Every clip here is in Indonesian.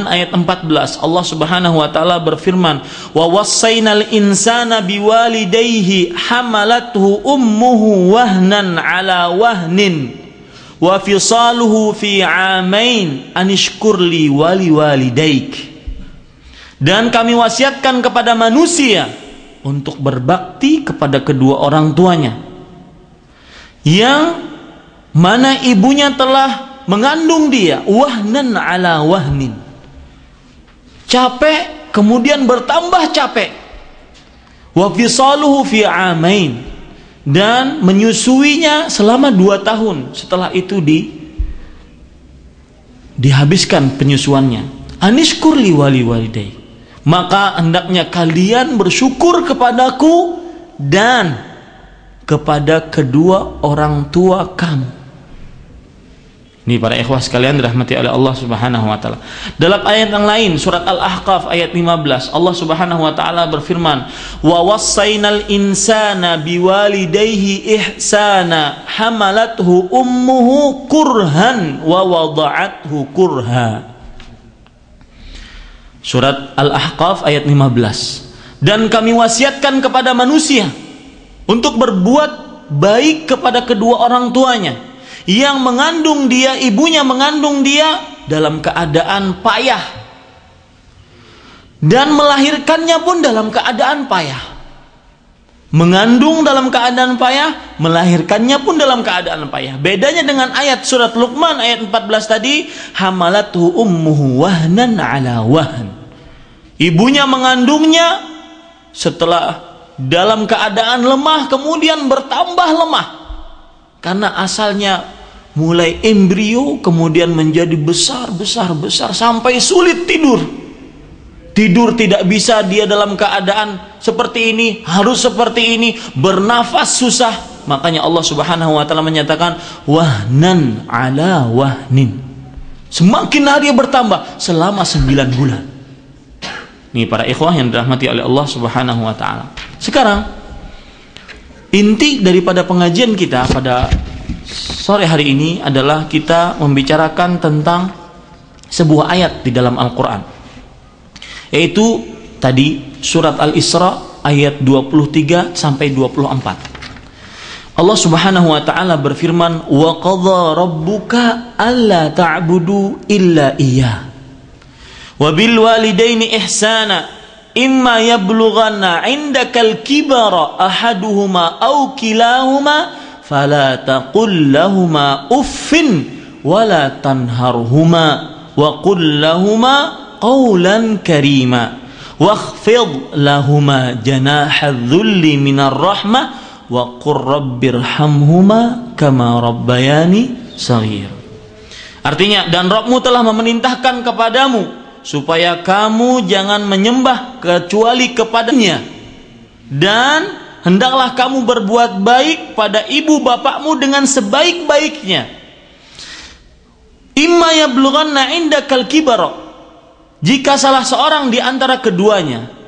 ayat 14 Allah Subhanahu wa taala berfirman, "Wa wassaynal insana biwalidayhi hamalathu ummuhu wahnan ala wahnin wa fisaluhu fi 'amain anishkurli wali walidaik." Dan kami wasiatkan kepada manusia untuk berbakti kepada kedua orang tuanya, yang mana ibunya telah mengandung dia wahnan ala wahnin, capek kemudian bertambah capek, wa fisaluhu fi 'amain, dan menyusuinya selama 2 tahun, setelah itu dihabiskan penyusuannya. Anishkurli wali walidayk, maka hendaknya kalian bersyukur kepadaku dan kepada kedua orang tua kamu. Ini para ikhwah sekalian dirahmati oleh Allah Subhanahu wa taala. Dalam ayat yang lain surat Al-Ahqaf ayat 15 Allah Subhanahu wa taala berfirman, "Wa wassaynal insana biwalidayhi ihsana hamalathu ummuhu kurhan wa wada'athu kurha." Surat Al-Ahqaf ayat 15. Dan kami wasiatkan kepada manusia untuk berbuat baik kepada kedua orang tuanya, yang mengandung dia, ibunya mengandung dia dalam keadaan payah, dan melahirkannya pun dalam keadaan payah. Mengandung dalam keadaan payah, melahirkannya pun dalam keadaan payah. Bedanya dengan ayat surat Luqman ayat 14 tadi, hamalathu ummuhu wahnan ala wahn. Ibunya mengandungnya setelah dalam keadaan lemah, kemudian bertambah lemah. Karena asalnya mulai embrio, kemudian menjadi besar sampai sulit tidur. Tidur tidak bisa, dia dalam keadaan seperti ini, harus seperti ini, bernafas susah. Makanya Allah Subhanahu wa taala menyatakan wahnan ala wahnin. Semakin hari bertambah selama 9 bulan. Ini para ikhwah yang dirahmati oleh Allah Subhanahu wa taala. Sekarang inti daripada pengajian kita pada sore hari ini adalah kita membicarakan tentang sebuah ayat di dalam Al-Quran, yaitu tadi surat Al-Isra ayat 23 sampai 24. Allah Subhanahu wa taala berfirman, "Wa qadha rabbuka alla ta'budu illa iyyah wa bil walidaini ihsana imma yablughanna 'indakal kibara ahaduhuma aw kilahuma fala taqul lahuma uffin wala tanharhuma wa qul lahuma qawlan karima wakhfid lahuma janaha dhulli minar rahmah wa qur rabbirhamhuma kama rabbayani shaghir." Artinya, dan Rabbmu telah memerintahkan kepadamu supaya kamu jangan menyembah kecuali kepadanya, dan hendaklah kamu berbuat baik pada ibu bapakmu dengan sebaik-baiknya. Imma yablughanna indakal kibara, jika salah seorang di antara keduanya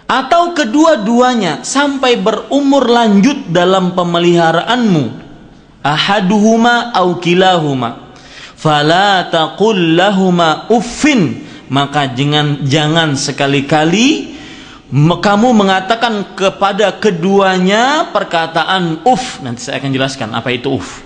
atau kedua-duanya sampai berumur lanjut dalam pemeliharaanmu, ahaduhuma au kilahuma, fala taqul lahuma uffin, maka jangan sekali-kali kamu mengatakan kepada keduanya perkataan uf. Nanti saya akan jelaskan apa itu uf.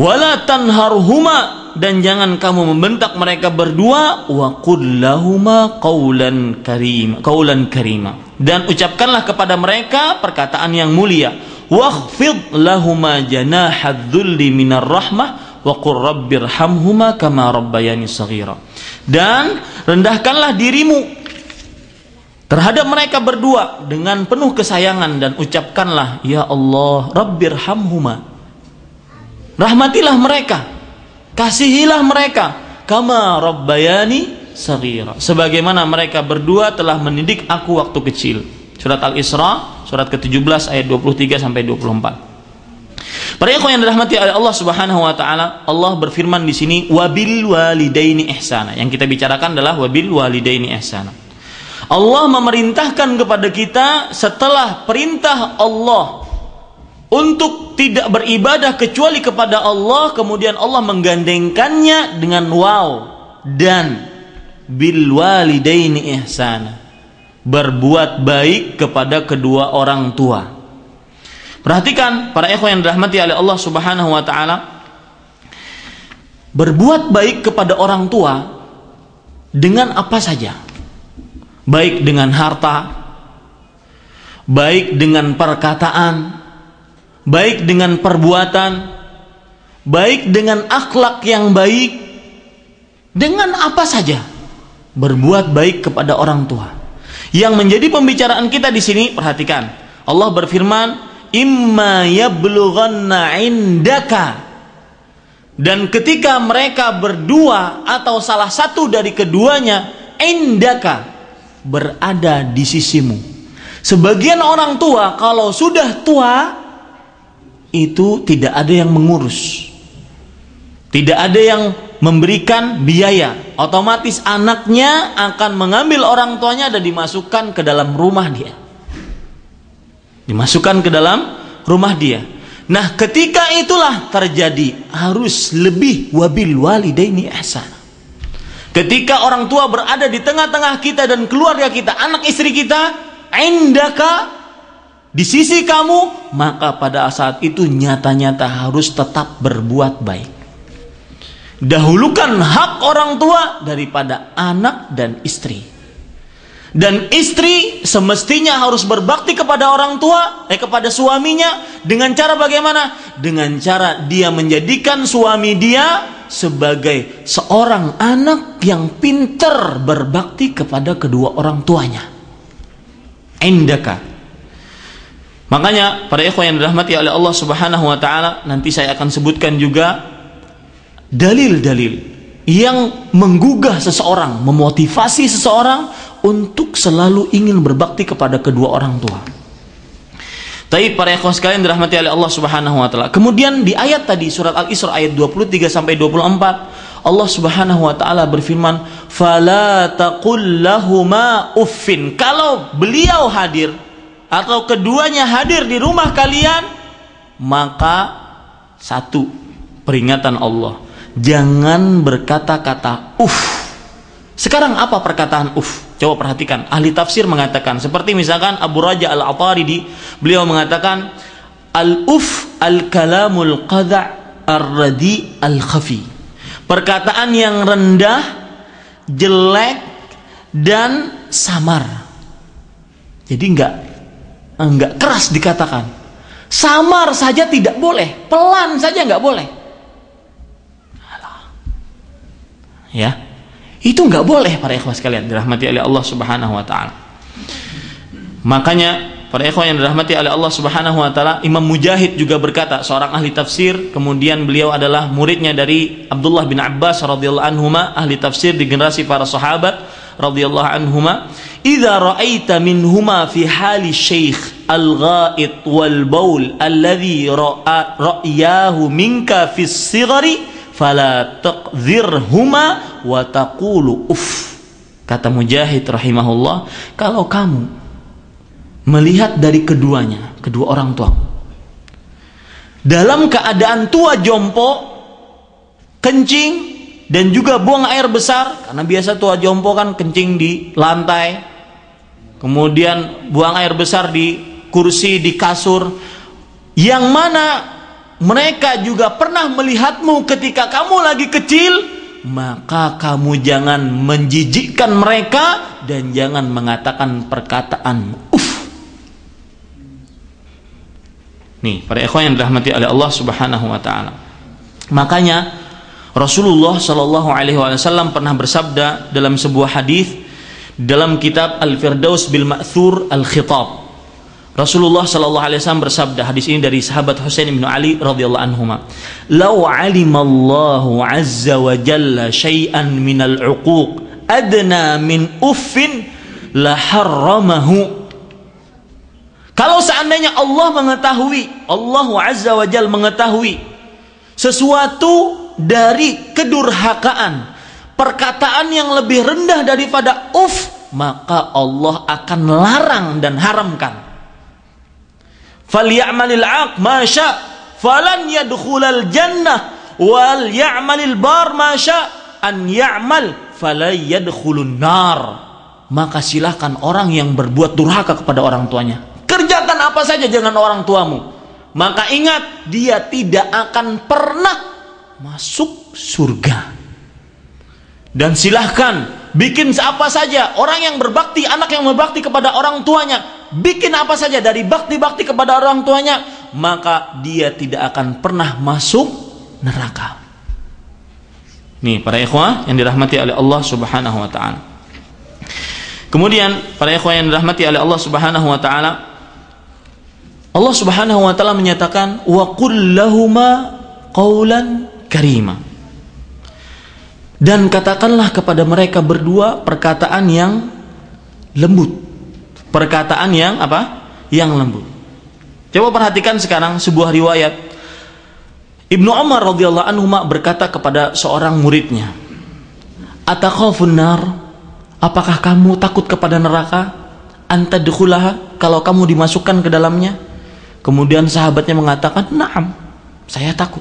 Wala tanharhuma, dan jangan kamu membentak mereka berdua. Wa qul lahuma qawlan karima, dan ucapkanlah kepada mereka perkataan yang mulia. Wakhfid lahuma janahadz dzulli minar rahmah wa qur rabbirhamhuma kama rabbayani shaghira, dan rendahkanlah dirimu terhadap mereka berdua dengan penuh kesayangan, dan ucapkanlah, ya Allah, rabbirhamhuma, rahmatilah mereka, kasihilah mereka, kama rabbayani shaghira, sebagaimana mereka berdua telah mendidik aku waktu kecil. Surat Al-Isra surat ke-17 ayat 23 sampai 24. Para ikhwan yang dirahmati oleh Allah Subhanahu wa taala, Allah berfirman di sini wabil walidaini ihsana. Yang kita bicarakan adalah wabil walidaini ihsana. Allah memerintahkan kepada kita setelah perintah Allah untuk tidak beribadah kecuali kepada Allah, kemudian Allah menggandengkannya dengan waw, bil walidaini ihsana. Berbuat baik kepada kedua orang tua. Perhatikan para ikhwan yang dirahmati oleh Allah Subhanahu wa taala. Berbuat baik kepada orang tua dengan apa saja. Baik dengan harta, baik dengan perkataan, baik dengan perbuatan, baik dengan akhlak yang baik, dengan apa saja berbuat baik kepada orang tua. Yang menjadi pembicaraan kita di sini, perhatikan. Allah berfirman, "Imma yablughanna indaka." Dan ketika mereka berdua atau salah satu dari keduanya, indaka, berada di sisimu. Sebagian orang tua kalau sudah tua itu tidak ada yang mengurus, tidak ada yang memberikan biaya, otomatis anaknya akan mengambil orang tuanya dan dimasukkan ke dalam rumah dia. Dimasukkan ke dalam rumah dia. Nah, ketika itulah terjadi harus lebih wabil walidaini ihsana. Ketika orang tua berada di tengah-tengah kita dan keluarga kita, anak istri kita, indaka, di sisi kamu, maka pada saat itu nyata-nyata harus tetap berbuat baik. Dahulukan hak orang tua daripada anak dan istri. Dan istri semestinya harus berbakti kepada orang tua, kepada suaminya dengan cara bagaimana? Dengan cara dia menjadikan suami dia sebagai seorang anak yang pintar berbakti kepada kedua orang tuanya. Indaka. Makanya para ikhwan yang dirahmati oleh Allah Subhanahu wa taala, nanti saya akan sebutkan juga dalil-dalil yang menggugah seseorang, memotivasi seseorang untuk selalu ingin berbakti kepada kedua orang tua. Tapi para ikhwan sekalian dirahmati oleh Allah Subhanahu wa taala. Kemudian di ayat tadi surat Al-Isra ayat 23 sampai 24, Allah Subhanahu wa taala berfirman, "Fala taqul lahuma uffin." Kalau beliau hadir atau keduanya hadir di rumah kalian, maka satu peringatan Allah, jangan berkata-kata Sekarang apa perkataan Coba perhatikan. Ahli tafsir mengatakan, seperti misalkan Abu Raja Al-Ataridi, beliau mengatakan al-kalamul qadha' ar-radi al-khafi. Perkataan yang rendah, jelek dan samar. Jadi enggak keras dikatakan. Samar saja tidak boleh, pelan saja enggak boleh. Ya. Itu enggak boleh para ikhwah sekalian dirahmati oleh Allah Subhanahu wa taala. Makanya para ikhwah yang dirahmati oleh Allah Subhanahu wa taala, Imam Mujahid juga berkata, seorang ahli tafsir, kemudian beliau adalah muridnya dari Abdullah bin Abbas radhiyallahu anhuma, ahli tafsir di generasi para sahabat radhiyallahu anhuma, "Idza ra'aita minhuma fi hali syekh al-gha'it wal baul alladhi ra'yahu minka fi as-sighari fala taqdhirhuma wa taqulu uff." Kata Mujahid rahimahullah, kalau kamu melihat dari keduanya, kedua orang tua, dalam keadaan tua jompo, kencing dan juga buang air besar, karena biasa tua jompo kan kencing di lantai, kemudian buang air besar di kursi, di kasur, yang mana mereka juga pernah melihatmu ketika kamu lagi kecil, maka kamu jangan menjijikkan mereka dan jangan mengatakan perkataan Nih, para ikhwan yang dirahmati oleh Allah Subhanahu wa taala. Makanya Rasulullah sallallahu alaihi wasallam pernah bersabda dalam sebuah hadis dalam kitab Al-Firdaus bil Ma'thur Al-Khitab. Rasulullah sallallahu alaihi wasallam bersabda, hadis ini dari sahabat Husain bin Ali radhiyallahu anhuma, "Lau 'alimallahu 'azza wa jalla syai'an minal 'uquq adna min uffin la harramahu." Kalau seandainya Allah mengetahui, Allah Azza wa Jalla mengetahui sesuatu dari kedurhakaan, perkataan yang lebih rendah daripada maka Allah akan larang dan haramkan. Falyamalil 'aq ma sya' falan yadkhulal jannah wal ya'malil bar ma sya' an ya'mal fala yadkhulun nar. Maka silahkan orang yang berbuat durhaka kepada orang tuanya, kerjakan apa saja dengan orang tuamu, maka ingat dia tidak akan pernah masuk surga. Dan silahkan bikin apa saja, orang yang berbakti, anak yang berbakti kepada orang tuanya, bikin apa saja dari bakti-bakti kepada orang tuanya, maka dia tidak akan pernah masuk neraka. Nih para ikhwah yang dirahmati oleh Allah Subhanahu wa taala. Kemudian para ikhwah yang dirahmati oleh Allah Subhanahu wa taala, Allah Subhanahu wa taala menyatakan wa qul lahuma qaulan karima. Dan katakanlah kepada mereka berdua perkataan yang lembut. Perkataan yang apa? Yang lembut. Coba perhatikan sekarang sebuah riwayat. Ibnu Umar radhiyallahu anhu berkata kepada seorang muridnya, "Atakhafun nar? Apakah kamu takut kepada neraka? Antadkhulaha, kalau kamu dimasukkan ke dalamnya?" Kemudian sahabatnya mengatakan, "Na'am, saya takut."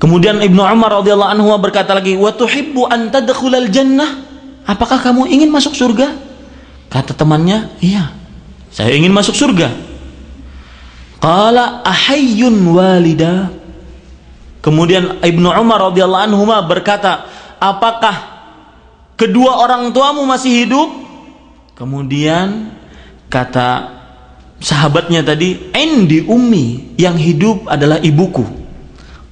Kemudian Ibnu Umar radhiyallahu anhu berkata lagi, "Wa tuhibbu an tadkhulal jannah? Apakah kamu ingin masuk surga?" Kata temannya, "Iya, saya ingin masuk surga." Qala ahayyun walida. Kemudian Ibnu Umar radhiyallahu anhu berkata, "Apakah kedua orang tuamu masih hidup?" Kemudian kata sahabatnya tadi, "Indi ummi, yang hidup adalah ibuku."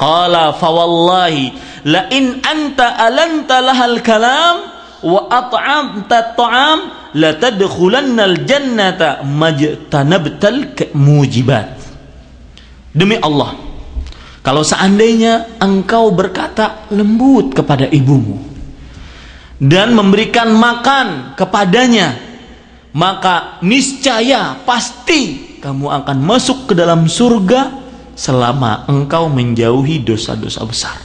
Qala fa wallahi la in anta alanta lahal kalam wa at'amta at'am la tadkhulannal jannata majtanabtal mujibat. Demi Allah, kalau seandainya engkau berkata lembut kepada ibumu dan memberikan makan kepadanya, maka niscaya pasti kamu akan masuk ke dalam surga selama engkau menjauhi dosa-dosa besar.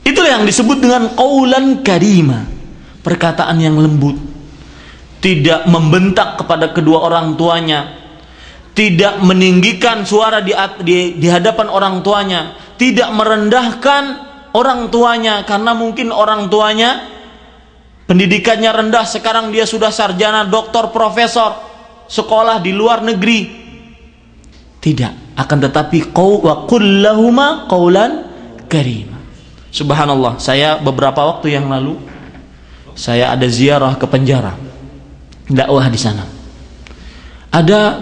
Itulah yang disebut dengan qaulan karima, perkataan yang lembut, tidak membentak kepada kedua orang tuanya, tidak meninggikan suara di hadapan orang tuanya, tidak merendahkan orang tuanya karena mungkin orang tuanya pendidikannya rendah, sekarang dia sudah sarjana, doktor, profesor, sekolah di luar negeri. Tidak, akan tetapi wa qul lahuma qaulan karima. Subhanallah, saya beberapa waktu yang lalu saya ada ziarah ke penjara, dakwah di sana.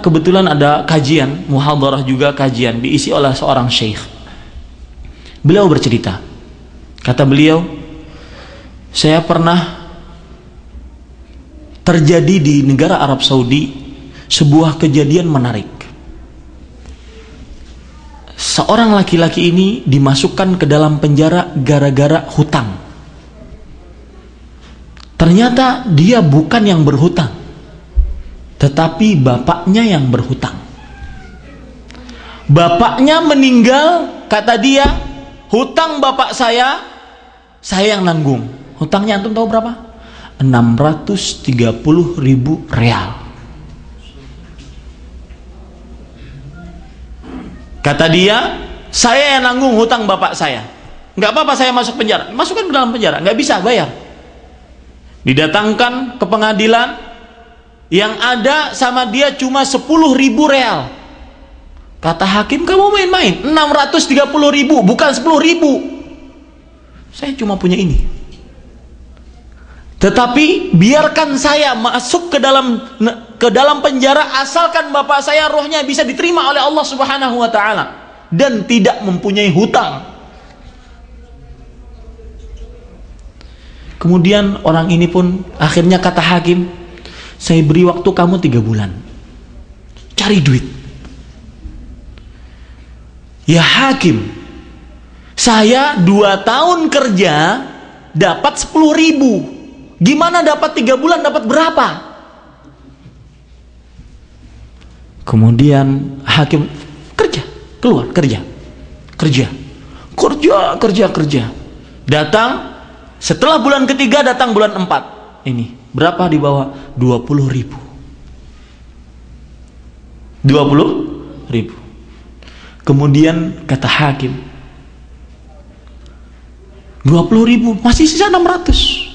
Kebetulan ada kajian, muhadharah juga kajian diisi oleh seorang syekh. Beliau bercerita, kata beliau, saya pernah terjadi di negara Arab Saudi sebuah kejadian menarik. Seorang laki-laki ini dimasukkan ke dalam penjara gara-gara hutang. Ternyata dia bukan yang berhutang, tetapi bapaknya yang berhutang. Bapaknya meninggal, kata dia, hutang bapak saya yang nanggung. Hutangnya antum tahu berapa? 630.000 real. Kata dia, saya yang nanggung hutang bapak saya. Nggak apa-apa saya masuk penjara. Masukkan ke dalam penjara, nggak bisa bayar. Didatangkan ke pengadilan, yang ada sama dia cuma 10.000 real. Kata hakim, kamu main-main, 630.000 bukan 10.000. Saya cuma punya ini. Tetapi biarkan saya masuk ke dalam penjara asalkan bapak saya rohnya bisa diterima oleh Allah Subhanahu wa taala dan tidak mempunyai hutang. Kemudian orang ini pun akhirnya kata hakim, saya beri waktu kamu 3 bulan cari duit. Ya hakim, saya 2 tahun kerja dapat 10.000. Gimana dapat 3 bulan dapat berapa? Kemudian hakim keluar kerja. Datang setelah bulan ketiga, datang bulan 4. Ini berapa di bawah? 20.000. 20.000. Kemudian kata hakim, 20.000, masih sisa 600.